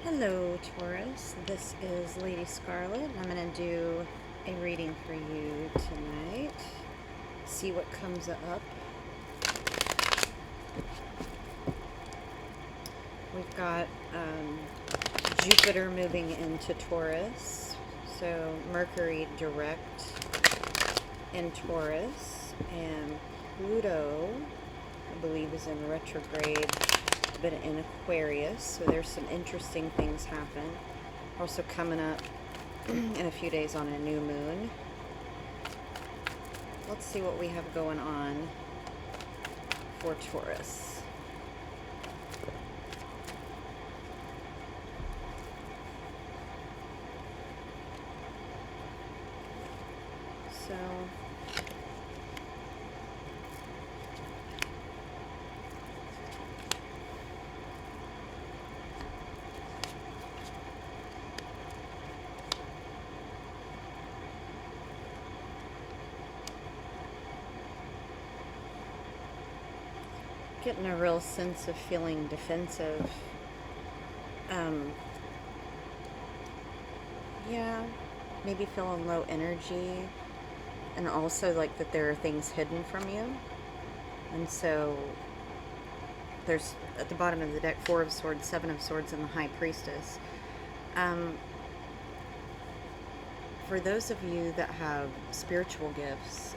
Hello, Taurus. This is Lady Scarlet. I'm going to do a reading for you tonight. See what comes up. We've got Jupiter moving into Taurus. So Mercury direct in Taurus. And Pluto, I believe, is in retrograde, but in Aquarius. So there's some interesting things happen. Also coming up in a few days on a new moon. Let's see what we have going on for Taurus. So getting a real sense of feeling defensive. Yeah, maybe feeling low energy, and also like that there are things hidden from you. And so there's at the bottom of the deck 4 of Swords, 7 of Swords, and the High Priestess. For those of you that have spiritual gifts,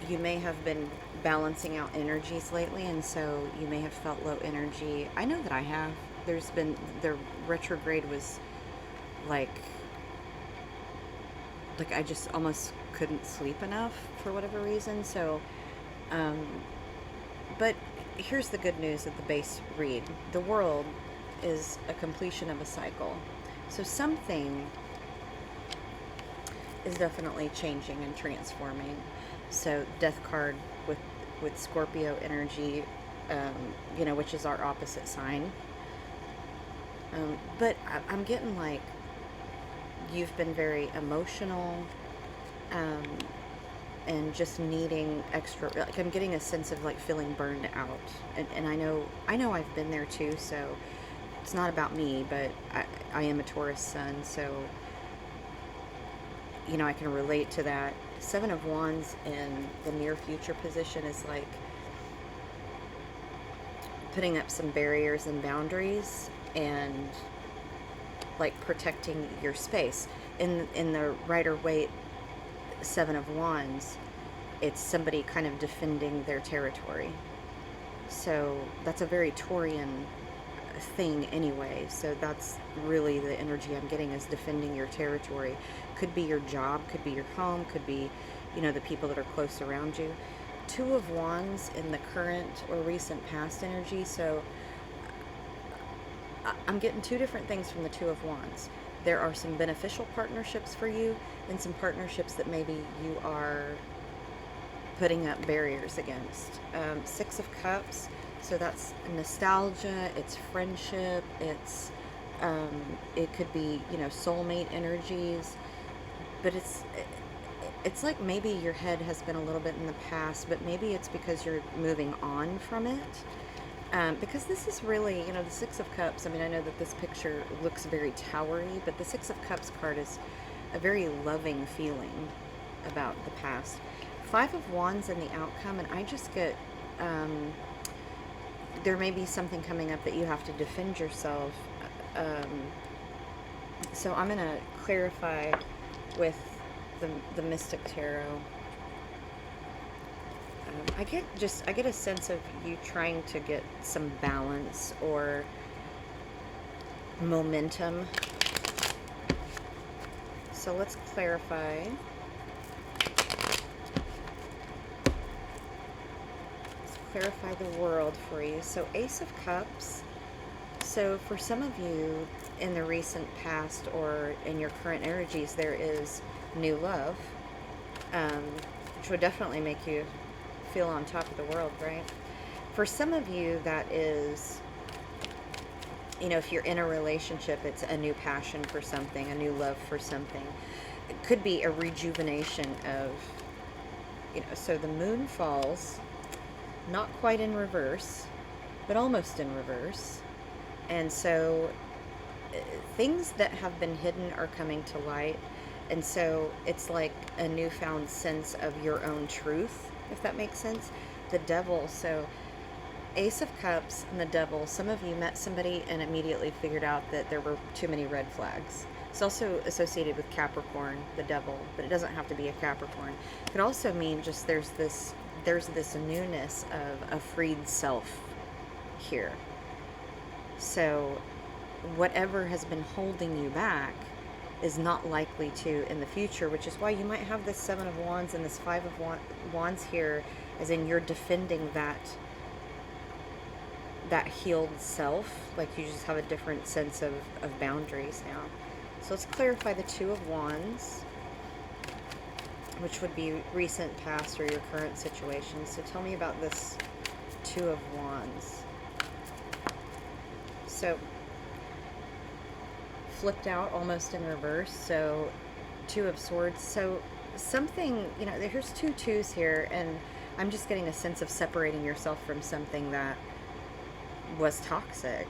you may have been balancing out energies lately, and so you may have felt low energy. I know that I have. There's been, the retrograde was like I just almost couldn't sleep enough for whatever reason. So, but here's the good news of the base read. The world is a completion of a cycle. So something is definitely changing and transforming. So Death card with Scorpio energy, which is our opposite sign. But I'm getting like you've been very emotional, and just needing extra. Like I'm getting a sense of like feeling burned out, and I know I've been there too. So it's not about me, but I am a Taurus sun, so I can relate to that. 7 of Wands in the near future position is like putting up some barriers and boundaries and like protecting your space. In the Rider-Waite 7 of Wands, it's somebody kind of defending their territory. So that's a very Taurian thing anyway. So that's really the energy I'm getting, is defending your territory. Could be your job, could be your home, could be, the people that are close around you. 2 of Wands in the current or recent past energy. So I'm getting 2 different things from the 2 of Wands. There are some beneficial partnerships for you, and some partnerships that maybe you are putting up barriers against. 6 of Cups, so that's nostalgia, it's friendship, it's it could be soulmate energies, but it's like maybe your head has been a little bit in the past, but maybe it's because you're moving on from it. Because this is really, the 6 of Cups, I mean, I know that this picture looks very towery, but the 6 of Cups card is a very loving feeling about the past. 5 of Wands in the outcome, and I just get, there may be something coming up that you have to defend yourself. So I'm going to clarify with the Mystic Tarot. I get a sense of you trying to get some balance or momentum. So let's clarify. Let's clarify the world for you. So Ace of Cups. So for some of you in the recent past or in your current energies, there is new love, which would definitely make you feel on top of the world, right? For some of you, that is, if you're in a relationship, it's a new passion for something, a new love for something. It could be a rejuvenation of, so the moon falls, not quite in reverse, but almost in reverse. And so things that have been hidden are coming to light. And so it's like a newfound sense of your own truth, if that makes sense. The devil, so Ace of Cups and the devil, some of you met somebody and immediately figured out that there were too many red flags. It's also associated with Capricorn, the devil, but it doesn't have to be a Capricorn. It could also mean just there's this newness of a freed self here. So whatever has been holding you back is not likely to in the future, which is why you might have this Seven of Wands and this Five of Wands here, as in you're defending that healed self. Like you just have a different sense of boundaries now. So let's clarify the Two of Wands, which would be recent, past, or your current situation. So tell me about this Two of Wands. So flipped out almost in reverse. So Two of Swords. So something, you know, here's two twos here, and I'm just getting a sense of separating yourself from something that was toxic.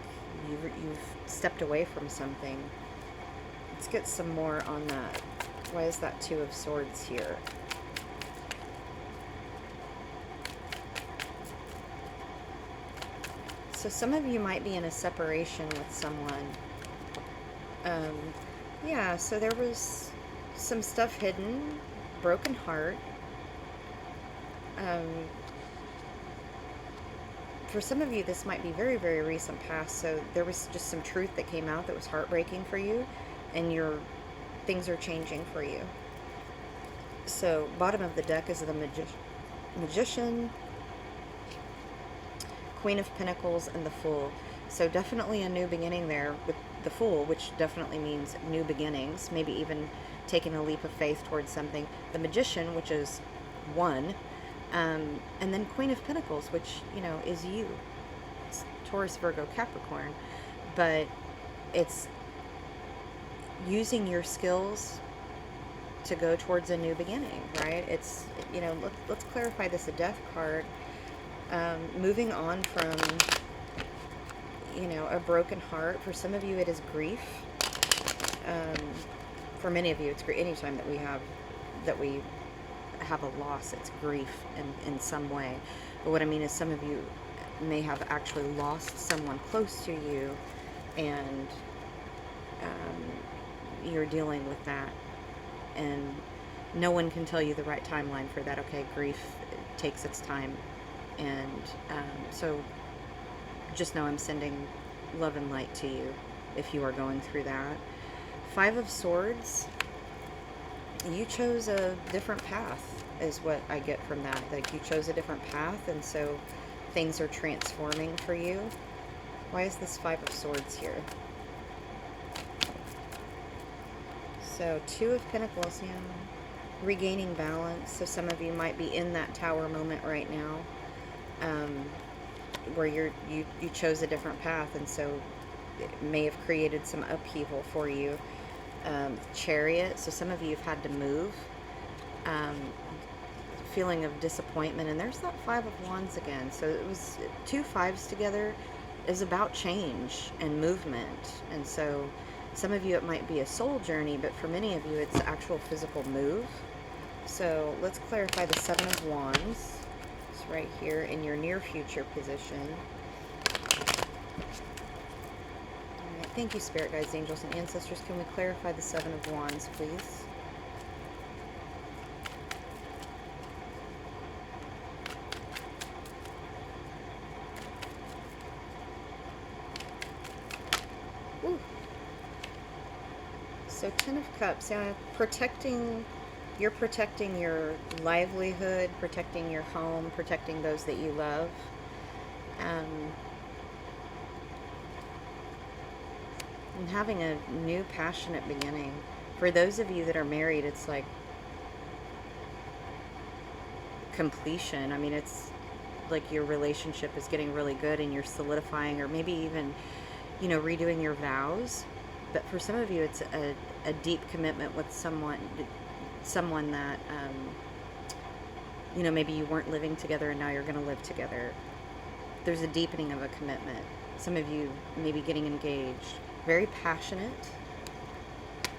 You've stepped away from something. Let's get some more on that. Why is that Two of Swords here? So some of you might be in a separation with someone. Yeah, so there was some stuff hidden, broken heart. For some of you, this might be very, very recent past. So there was just some truth that came out that was heartbreaking for you, and things are changing for you. So bottom of the deck is the Magician, Queen of Pentacles, and the Fool. So definitely a new beginning there with the Fool, which definitely means new beginnings, maybe even taking a leap of faith towards something. The Magician, which is one, and then Queen of Pentacles, which, you know, is you. It's Taurus, Virgo, Capricorn. But it's using your skills to go towards a new beginning, right? It's, you know, let's clarify this, a Death card. Moving on from, you know, a broken heart. For some of you, it is grief. For many of you, it's grief. Anytime that we have a loss, it's grief in some way. But what I mean is, some of you may have actually lost someone close to you, and you're dealing with that, and no one can tell you the right timeline for that. Okay, grief takes its time, and so just know I'm sending love and light to you if you are going through that. Five of Swords, you chose a different path is what I get from that. Like, you chose a different path, and so things are transforming for you. Why is this Five of Swords here? So Two of Pentacles, yeah. Regaining balance. So some of you might be in that Tower moment right now, where you chose a different path, and so it may have created some upheaval for you. Chariot. So some of you have had to move. Feeling of disappointment, and there's that Five of Wands again. So it was two fives together is about change and movement, and so some of you it might be a soul journey, but for many of you it's actual physical move. So let's clarify the Seven of Wands. It's right here in your near future position. All right, thank you, Spirit Guides, Angels, and Ancestors. Can we clarify the Seven of Wands, please? Ooh. So Ten of Cups, you're protecting your livelihood, protecting your home, protecting those that you love. And having a new passionate beginning. For those of you that are married, it's like completion. I mean, it's like your relationship is getting really good and you're solidifying, or maybe even, you know, redoing your vows. But for some of you, it's a deep commitment with someone that, you know, maybe you weren't living together and now you're going to live together. there's a deepening of a commitment. Some of you may be getting engaged. Very passionate.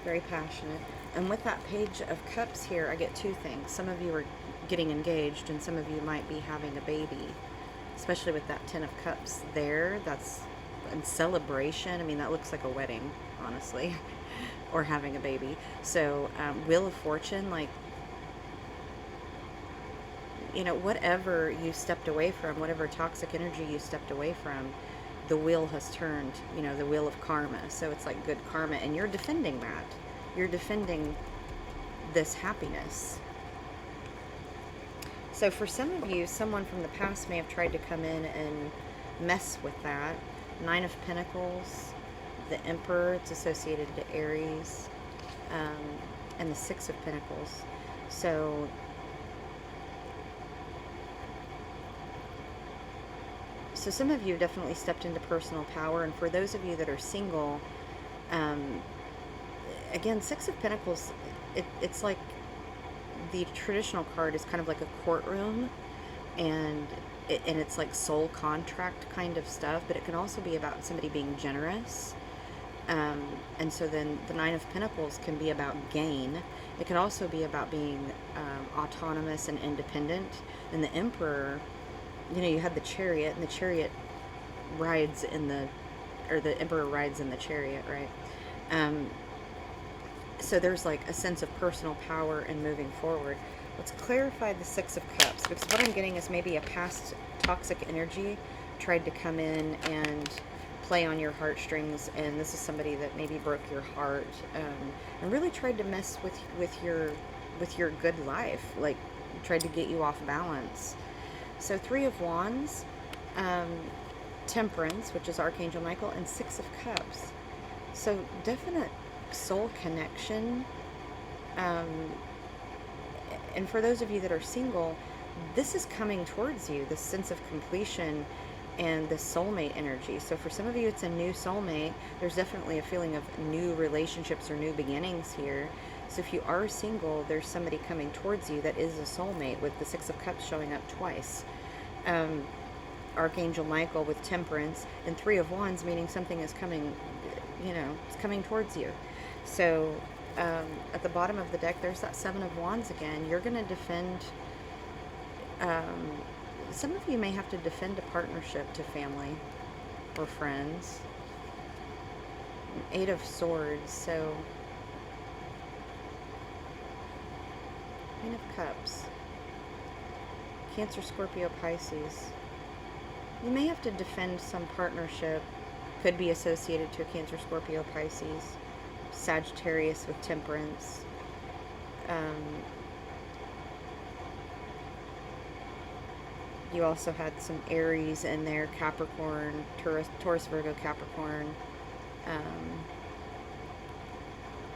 Very passionate. And with that Page of Cups here, I get two things. Some of you are getting engaged, and some of you might be having a baby. Especially with that Ten of Cups there. That's in celebration. I mean, that looks like a wedding, honestly. Or having a baby. So, Wheel of Fortune, like, you know, whatever you stepped away from, whatever toxic energy you stepped away from, the wheel has turned, you know, the wheel of karma. So it's like good karma, and you're defending that. You're defending this happiness. So for some of you, someone from the past may have tried to come in and mess with that. Nine of Pentacles, the Emperor, it's associated to Aries, and the Six of Pentacles. So some of you definitely stepped into personal power, and for those of you that are single, again, Six of Pentacles, it's like the traditional card is kind of like a courtroom, and it's like soul contract kind of stuff, but it can also be about somebody being generous. And so then the Nine of Pentacles can be about gain. It can also be about being autonomous and independent. And the Emperor, you know, you had the Chariot, and the Chariot rides in the, or the Emperor rides in the Chariot, right? So there's like a sense of personal power and moving forward. Let's clarify the Six of Cups, because what I'm getting is maybe a past toxic energy tried to come in and play on your heartstrings, and this is somebody that maybe broke your heart, and really tried to mess with your good life, like tried to get you off balance. So Three of Wands, Temperance, which is Archangel Michael, and Six of Cups. So definite soul connection. And for those of you that are single, this is coming towards you, this sense of completion and the soulmate energy. So for some of you, it's a new soulmate. There's definitely a feeling of new relationships or new beginnings here. So if you are single, there's somebody coming towards you that is a soulmate, with the Six of Cups showing up twice. Archangel Michael with Temperance, and Three of Wands, meaning something is coming, you know, it's coming towards you. So at the bottom of the deck, there's that Seven of Wands again. You're going to defend, some of you may have to defend a partnership to family or friends. Eight of Swords, so Queen of Cups, Cancer, Scorpio, Pisces. You may have to defend some partnership, could be associated to a Cancer, Scorpio, Pisces. Sagittarius with Temperance. You also had some Aries in there, Capricorn, Taurus, Virgo, Capricorn,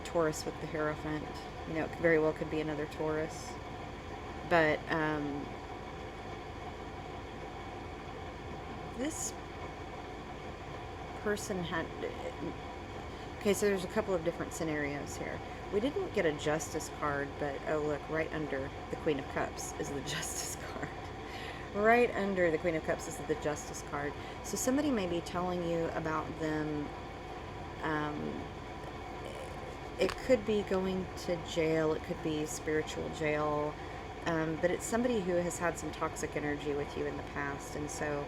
Taurus with the Hierophant. You know, it very well could be another Taurus. But this person had... Okay, so there's a couple of different scenarios here. We didn't get a Justice card, but oh look, right under the Queen of Cups is the Justice card. Right under the Queen of Cups is the Justice card. So somebody may be telling you about them. It could be going to jail, it could be spiritual jail, but it's somebody who has had some toxic energy with you in the past, and so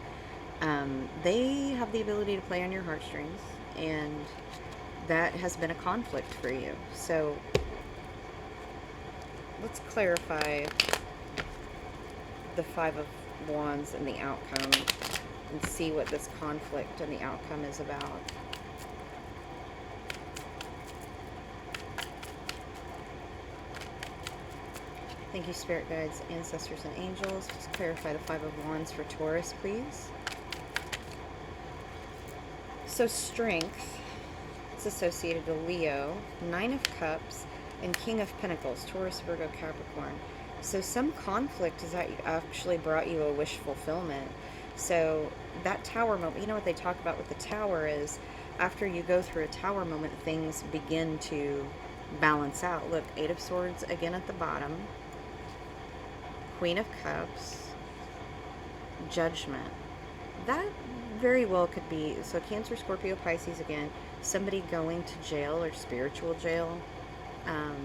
they have the ability to play on your heartstrings, and that has been a conflict for you. So let's clarify the Five of Wands and the outcome, and see what this conflict and the outcome is about. Thank you, Spirit Guides, Ancestors, and Angels. Just clarify the Five of Wands for Taurus, please. So Strength, it's associated to Leo, Nine of Cups, and King of Pentacles, Taurus, Virgo, Capricorn. So some conflict has actually brought you a wish fulfillment. So that Tower moment, you know what they talk about with the Tower is, after you go through a Tower moment, things begin to balance out. Look, Eight of Swords again at the bottom, Queen of Cups, Judgment. That very well could be. So Cancer, Scorpio, Pisces again. Somebody going to jail or spiritual jail. Um,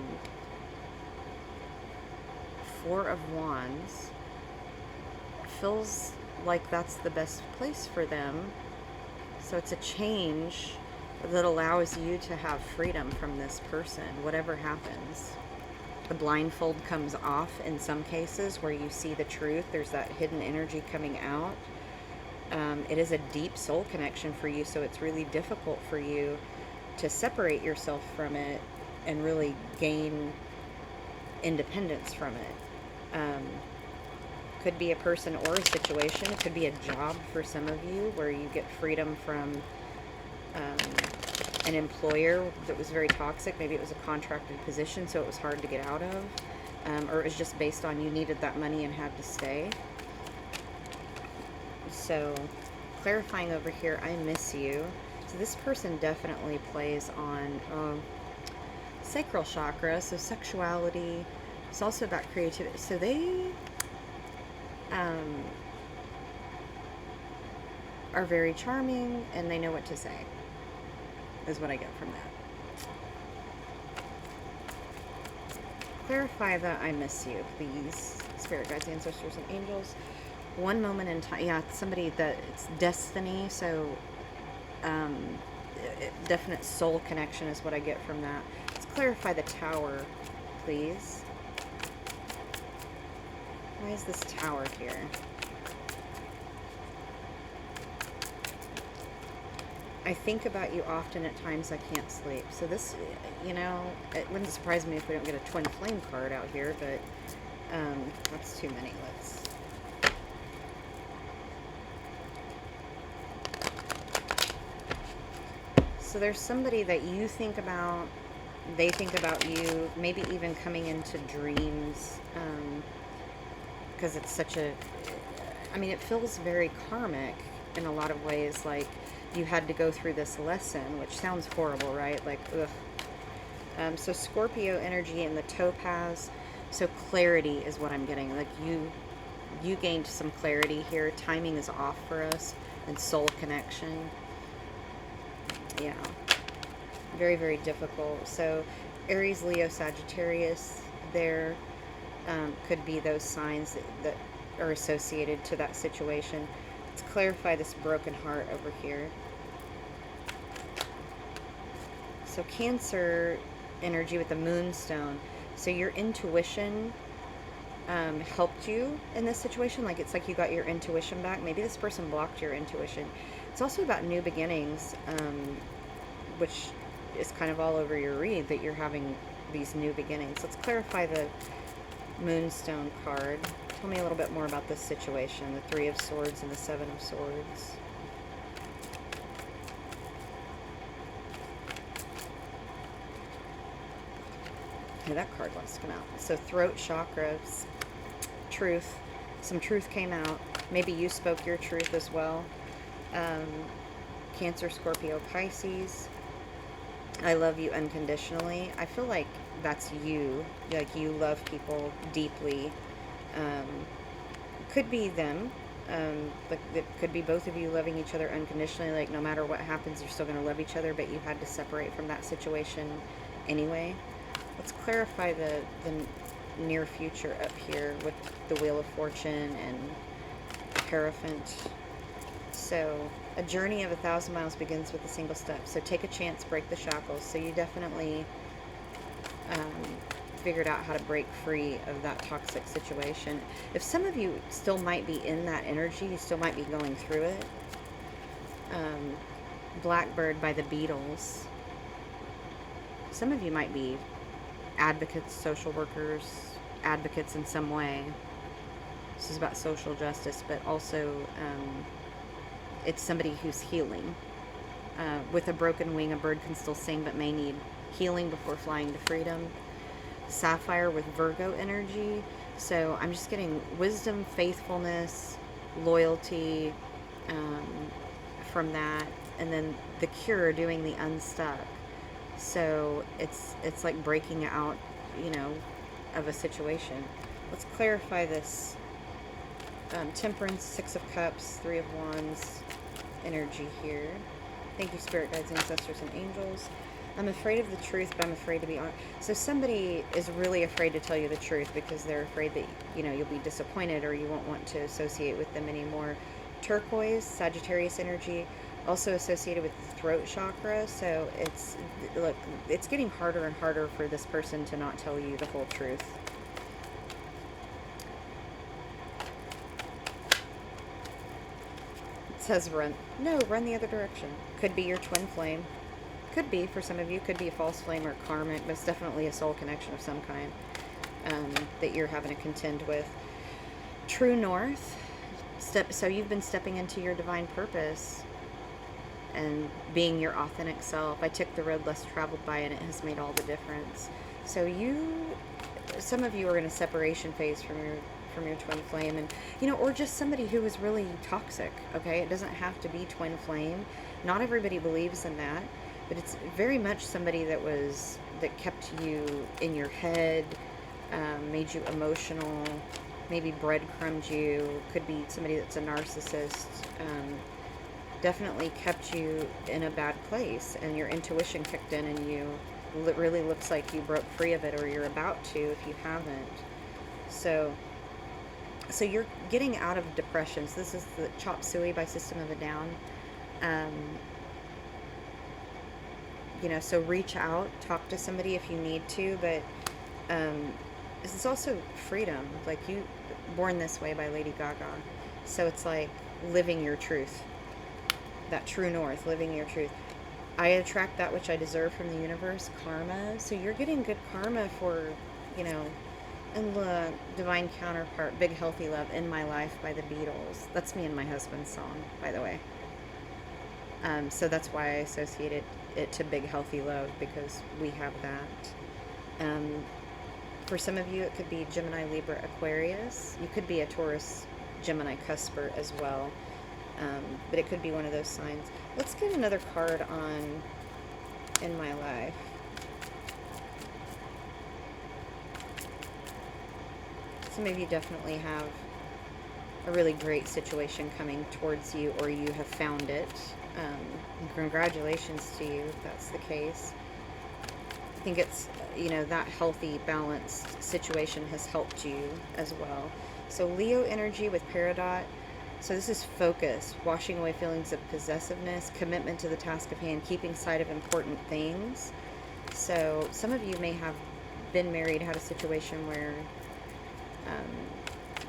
Four of Wands feels like that's the best place for them. So it's a change that allows you to have freedom from this person, whatever happens. The blindfold comes off in some cases where you see the truth. There's that hidden energy coming out. It is a deep soul connection for you, so it's really difficult for you to separate yourself from it and really gain independence from it. Could be a person or a situation. It could be a job for some of you where you get freedom from an employer that was very toxic. Maybe it was a contracted position, so it was hard to get out of. Or it was just based on you needed that money and had to stay. So, clarifying over here, I miss you. So this person definitely plays on sacral chakra, so sexuality. It's also about creativity. So they are very charming and they know what to say, is what I get from that. Clarify that I miss you, please. Spirit guides, ancestors, and angels. One moment in time. Yeah, somebody that it's destiny. So definite soul connection is what I get from that. Let's clarify the Tower, please. Why is this Tower here? I think about you often. At times I can't sleep. So this, you know, it wouldn't surprise me if we don't get a twin flame card out here, but that's too many. Let's... So there's somebody that you think about, they think about you, maybe even coming into dreams, because it's such a, I mean, it feels very karmic in a lot of ways, like you had to go through this lesson, which sounds horrible, right? Like, ugh. So Scorpio energy and the topaz, so clarity is what I'm getting. Like you gained some clarity here. Timing is off for us, and soul connection. Yeah, very, very difficult. So Aries, Leo, Sagittarius, there could be those signs that are associated to that situation. Let's clarify this broken heart over here. So Cancer energy with the moonstone. So your intuition helped you in this situation. Like it's like you got your intuition back. Maybe this person blocked your intuition. It's also about new beginnings, which is kind of all over your read, that you're having these new beginnings. Let's clarify the Moonstone card. Tell me a little bit more about this situation, the Three of Swords and the Seven of Swords. Okay, that card wants to come out. So throat chakras, truth. Some truth came out. Maybe you spoke your truth as well. Cancer, Scorpio, Pisces. I love you unconditionally. I feel like that's you. Like you love people deeply. Could be them. But it could be both of you loving each other unconditionally. Like no matter what happens, you're still going to love each other, but you had to separate from that situation anyway. Let's clarify the near future up here with the Wheel of Fortune and Hierophant. So a journey of 1,000 miles begins with a single step. So take a chance, break the shackles. So you definitely figured out how to break free of that toxic situation. If some of you still might be in that energy, you still might be going through it. Blackbird by the Beatles. Some of you might be advocates, social workers, advocates in some way. This is about social justice, but also it's somebody who's healing. With a broken wing, a bird can still sing, but may need healing before flying to freedom. Sapphire with Virgo energy. So I'm just getting wisdom, faithfulness, loyalty from that. And then the Cure, doing the unstuck. So it's like breaking out, you know, of a situation. Let's clarify this Temperance, Six of Cups, Three of Wands energy here. Thank you, Spirit Guides, Ancestors, and Angels. I'm afraid of the truth, but I'm afraid to be honest. So somebody is really afraid to tell you the truth because they're afraid that, you'll be disappointed or you won't want to associate with them anymore. Turquoise, Sagittarius energy, also associated with the throat chakra. So it's getting harder and harder for this person to not tell you the whole truth. It says run. No, run the other direction. Could be your twin flame. Could be, for some of you, could be a false flame or karmic, but it's definitely a soul connection of some kind that you're having to contend with. True North. So you've been stepping into your divine purpose and being your authentic self. I took the road less traveled by, and it has made all the difference. So some of you are in a separation phase from your twin flame, and or just somebody who is really toxic. Okay, it doesn't have to be twin flame. Not everybody believes in that, but it's very much somebody that kept you in your head, made you emotional, maybe breadcrumbed you. Could be somebody that's a narcissist. Definitely kept you in a bad place, and your intuition kicked in, and it really looks like you broke free of it, or you're about to if you haven't. So you're getting out of depressions. This is the Chop Suey by System of a Down. So reach out, talk to somebody if you need to, but this is also freedom. Like, you Born This Way by Lady Gaga. So it's like living your truth. That true north, living your truth. I attract that which I deserve from the universe, karma. So you're getting good karma for, and the Divine Counterpart, Big Healthy Love, In My Life by the Beatles. That's me and my husband's song, by the way. So that's why I associated it to Big Healthy Love, because we have that. For some of you, it could be Gemini, Libra, Aquarius. You could be a Taurus, Gemini, Cusper as well. But it could be one of those signs. Let's get another card on In My Life. Some of you definitely have a really great situation coming towards you, or you have found it. Congratulations to you if that's the case. I think it's, that healthy, balanced situation has helped you as well. So Leo energy with Peridot. So this is focus, washing away feelings of possessiveness, commitment to the task of hand, keeping sight of important things. So some of you may have been married, had a situation where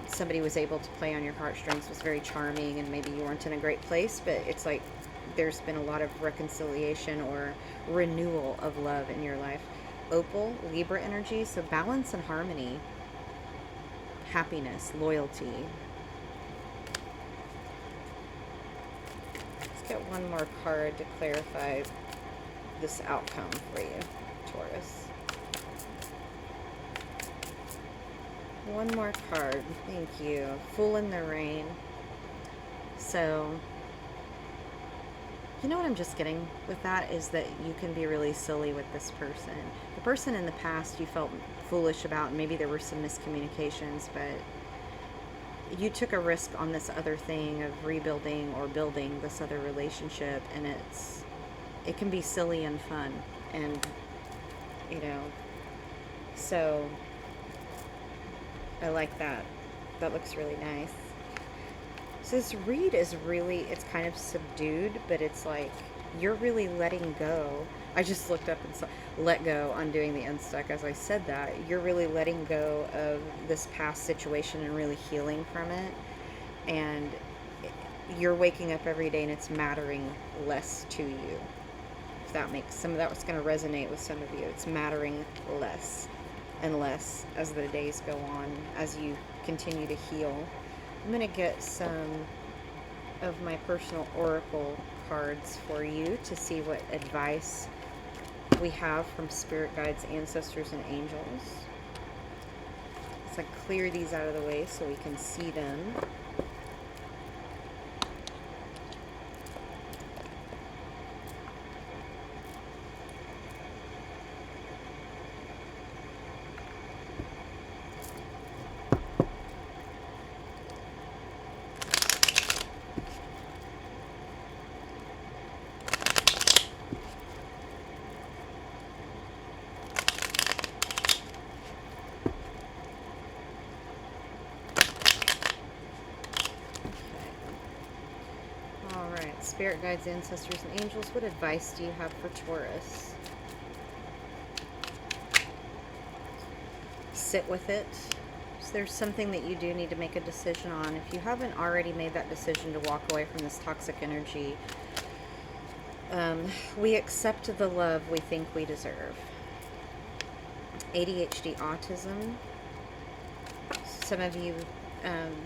somebody was able to play on your heartstrings, was very charming, and maybe you weren't in a great place, but it's like there's been a lot of reconciliation or renewal of love in your life. Opal, Libra energy, so balance and harmony, happiness, loyalty. Let's get one more card to clarify this outcome for you, Taurus. One more card. Thank you. Fool in the Rain. So, you know what I'm just getting with that is that you can be really silly with this person. The person in the past you felt foolish about, and maybe there were some miscommunications, but you took a risk on this other thing of rebuilding or building this other relationship, and it can be silly and fun, and so I like that. That looks really nice. So this read is really, it's kind of subdued, but it's like you're really letting go. I just looked up and saw let go, undoing the unstuck. As I said that, you're really letting go of this past situation and really healing from it. And you're waking up every day and it's mattering less to you. If that makes some of that was going to resonate with some of you. It's mattering less and less as the days go on, as you continue to heal. I'm going to get some of my personal oracle cards for you to see what advice we have from spirit guides, ancestors, and angels. Let's clear these out of the way so we can see them. Spirit guides, ancestors, and angels, what advice do you have for Taurus? Sit with it. So there's something that you do need to make a decision on. If you haven't already made that decision to walk away from this toxic energy, we accept the love we think we deserve. ADHD, autism. Some of you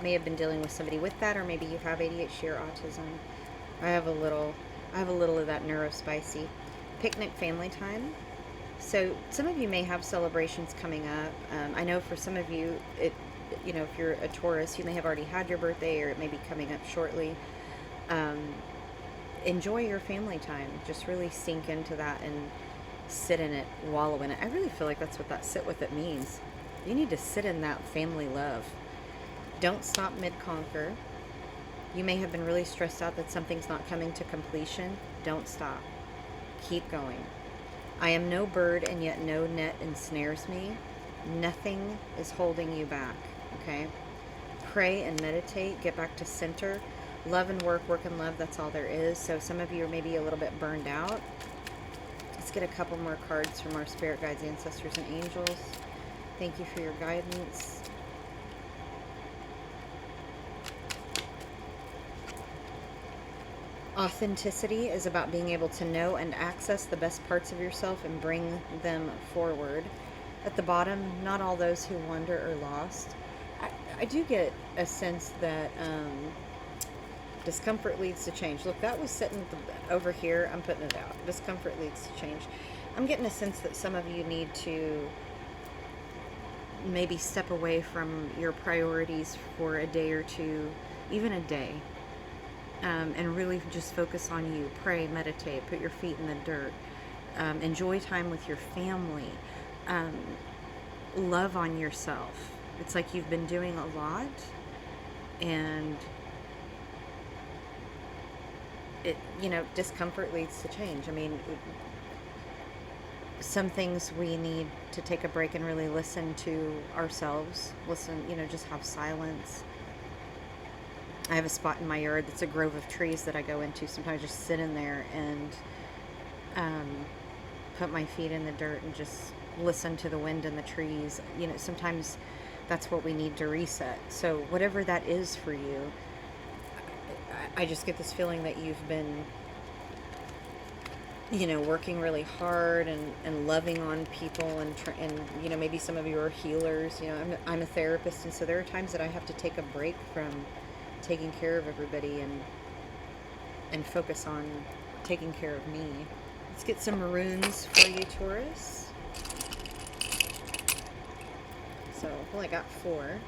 may have been dealing with somebody with that, or maybe you have ADHD or autism. I have a little of that neurospicy. Picnic, family time. So some of you may have celebrations coming up. I know for some of you, if you're a Taurus, you may have already had your birthday, or it may be coming up shortly. Enjoy your family time. Just really sink into that and sit in it, wallow in it. I really feel like that's what that sit with it means. You need to sit in that family love. Don't stop mid-conquer. You may have been really stressed out that something's not coming to completion. Don't stop. Keep going. I am no bird, and yet no net ensnares me. Nothing is holding you back, okay? Pray and meditate. Get back to center. Love and work, work and love, that's all there is. So some of you are maybe a little bit burned out. Let's get a couple more cards from our spirit guides, ancestors, and angels. Thank you for your guidance. Authenticity is about being able to know and access the best parts of yourself and bring them forward. At the bottom, not all those who wander are lost. I do get a sense that discomfort leads to change. Look, that was sitting over here. I'm putting it out. Discomfort leads to change. I'm getting a sense that some of you need to maybe step away from your priorities for a day or two, even a day. And really just focus on you. Pray, meditate, put your feet in the dirt. Enjoy time with your family. Love on yourself. It's like you've been doing a lot, and discomfort leads to change. I mean, some things we need to take a break and really listen to ourselves. Listen, just have silence. I have a spot in my yard that's a grove of trees that I go into. Sometimes I just sit in there and put my feet in the dirt and just listen to the wind and the trees. Sometimes that's what we need to reset. So whatever that is for you, I just get this feeling that you've been, working really hard and loving on people and maybe some of you are healers. I'm a therapist, and so there are times that I have to take a break from taking care of everybody and focus on taking care of me. Let's get some maroons for you, Taurus. So I've only got 4.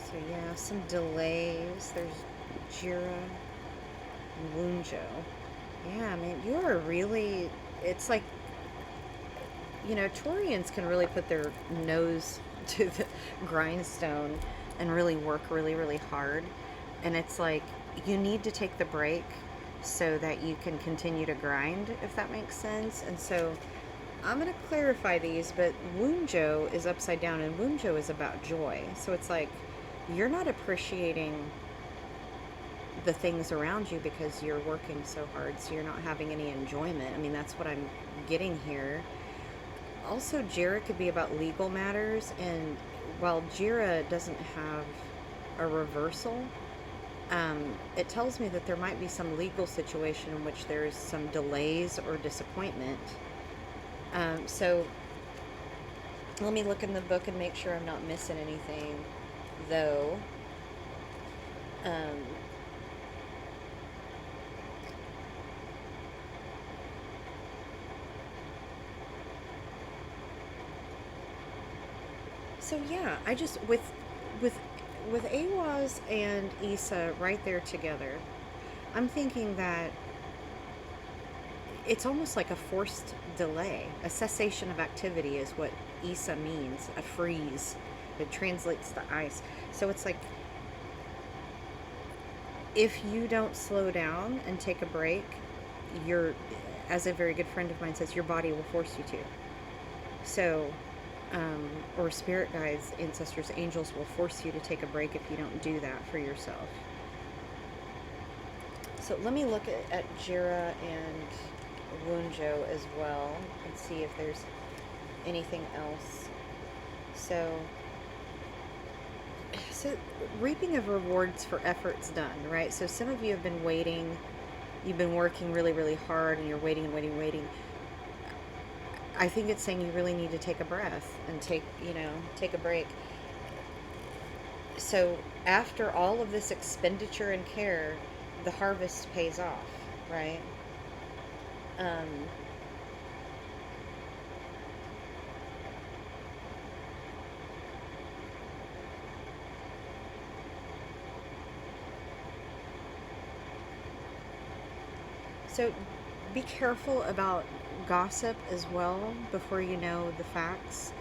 So yeah, some delays. There's Jira and Wunjo. Yeah, man, you are really, it's like, Taurians can really put their nose to the grindstone and really work really, really hard. And it's like, you need to take the break so that you can continue to grind, if that makes sense. And so I'm going to clarify these, but Wunjo is upside down, and Wunjo is about joy. So it's like, you're not appreciating the things around you because you're working so hard, so you're not having any enjoyment. I mean, that's what I'm getting here. Also, Jira could be about legal matters, and while Jira doesn't have a reversal, it tells me that there might be some legal situation in which there's some delays or disappointment. So let me look in the book and make sure I'm not missing anything, though. So yeah, I just with Awaz and Issa right there together, I'm thinking that it's almost like a forced delay. A cessation of activity is what Issa means. A freeze. It translates to ice. So it's like, if you don't slow down and take a break, as a very good friend of mine says, your body will force you to. So, or spirit guides, ancestors, angels will force you to take a break if you don't do that for yourself. So let me look at Jira and Wunjo as well and see if there's anything else. So reaping of rewards for efforts done, right? So some of you have been waiting, you've been working really, really hard, and you're waiting and waiting, waiting. I think it's saying you really need to take a breath and take a break. So after all of this expenditure and care, the harvest pays off, right? Um, so be careful about gossip as well before you know the facts.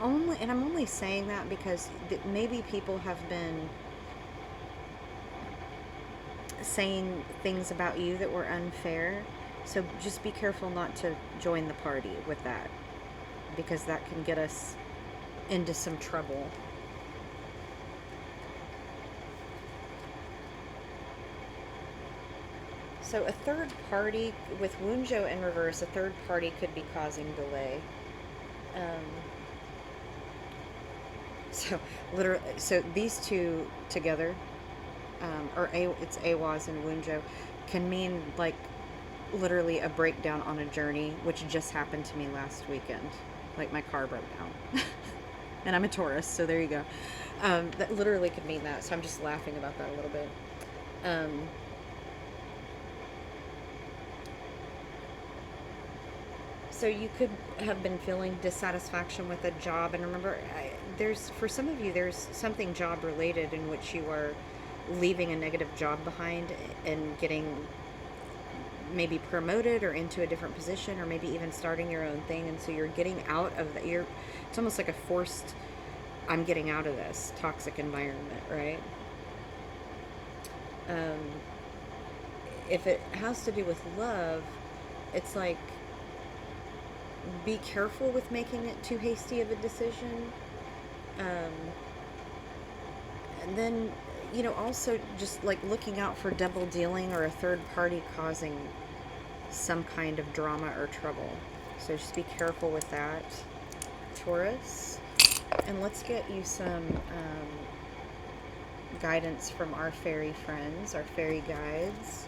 Only, and I'm only saying that because maybe people have been saying things about you that were unfair. So just be careful not to join the party with that, because that can get us into some trouble. So a third party, with Wunjo in reverse, a third party could be causing delay. Um, so these two together, it's Awaz and Wunjo, can mean like literally a breakdown on a journey, which just happened to me last weekend. Like my car broke down. And I'm a Taurus, so there you go. That literally could mean that. So I'm just laughing about that a little bit. So you could have been feeling dissatisfaction with a job, and remember, for some of you, there's something job related in which you are leaving a negative job behind and getting maybe promoted or into a different position, or maybe even starting your own thing. And so you're getting out of it's almost like a forced, I'm getting out of this toxic environment, right? If it has to do with love, it's like, be careful with making it too hasty of a decision. And then, also just like looking out for double dealing or a third party causing some kind of drama or trouble. So just be careful with that, Taurus. And let's get you some guidance from our fairy friends, our fairy guides.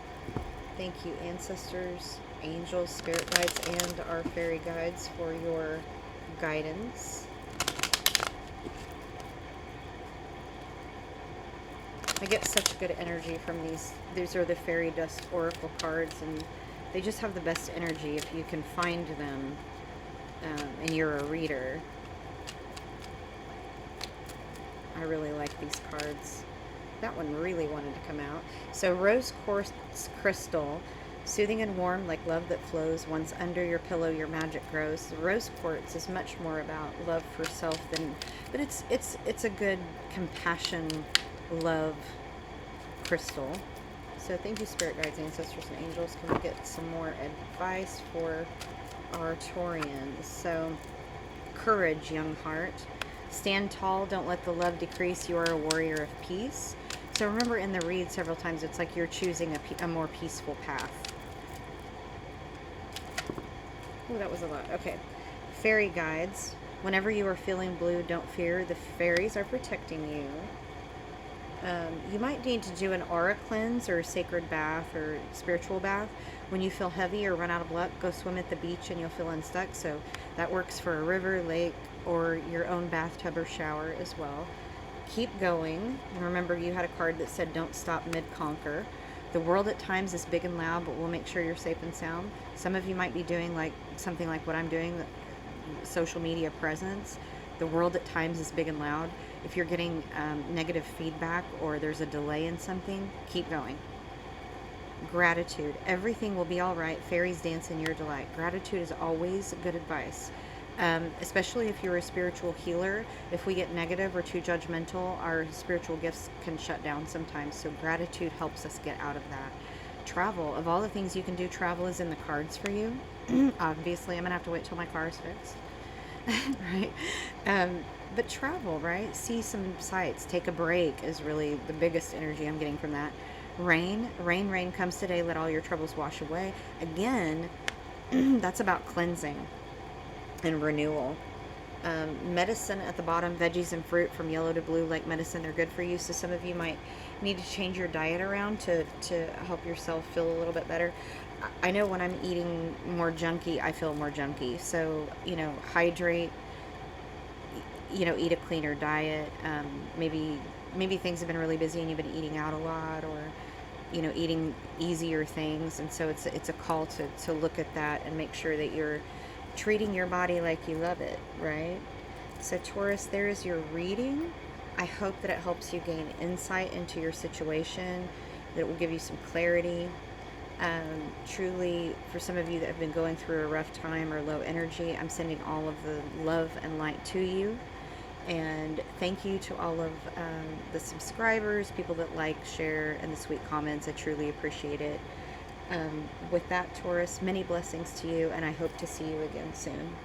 Thank you, ancestors, angels, spirit guides, and our fairy guides for your guidance. I get such good energy from these. These are the fairy dust oracle cards, and they just have the best energy if you can find them and you're a reader. I really like these cards. That one really wanted to come out. So rose quartz crystal, soothing and warm like love that flows. Once under your pillow, your magic grows. The rose quartz is much more about love for self but it's a good compassion, love crystal. So thank you, spirit guides, ancestors, and angels. Can we get some more advice for our Taurians? So courage, young heart. Stand tall, don't let the love decrease. You are a warrior of peace. So remember, in the read several times, it's like you're choosing a more peaceful path. Oh, that was a lot. Okay. Fairy guides. Whenever you are feeling blue, don't fear. The fairies are protecting you. You might need to do an aura cleanse or a sacred bath or spiritual bath. When you feel heavy or run out of luck, go swim at the beach and you'll feel unstuck. So that works for a river, lake, or your own bathtub or shower as well. Keep going. And remember, you had a card that said don't stop, mid-conquer. The world at times is big and loud, but we'll make sure you're safe and sound. Some of you might be doing like something like what I'm doing, social media presence. The world at times is big and loud. If you're getting negative feedback or there's a delay in something, keep going. Gratitude. Everything will be all right. Fairies dance in your delight. Gratitude is always good advice. Especially if you're a spiritual healer. If we get negative or too judgmental, our spiritual gifts can shut down sometimes. So gratitude helps us get out of that. Travel. Of all the things you can do, travel is in the cards for you. Obviously, I'm going to have to wait till my car is fixed. Right? But travel, right? See some sights. Take a break is really the biggest energy I'm getting from that. Rain, rain, rain comes today. Let all your troubles wash away. Again, that's about cleansing and renewal. Medicine at the bottom, veggies and fruit from yellow to blue, like medicine, they're good for you. So some of you might need to change your diet around to help yourself feel a little bit better. I know when I'm eating more junky, I feel more junky. So, hydrate, eat a cleaner diet. Maybe things have been really busy and you've been eating out a lot, or eating easier things, and so it's a call to look at that and make sure that you're treating your body like you love it, right? So Taurus, there is your reading. I hope that it helps you gain insight into your situation, that it will give you some clarity. Truly, for some of you that have been going through a rough time or low energy, I'm sending all of the love and light to you. And thank you to all of the subscribers, people that like, share, and the sweet comments. I truly appreciate it. With that, Taurus, many blessings to you, and I hope to see you again soon.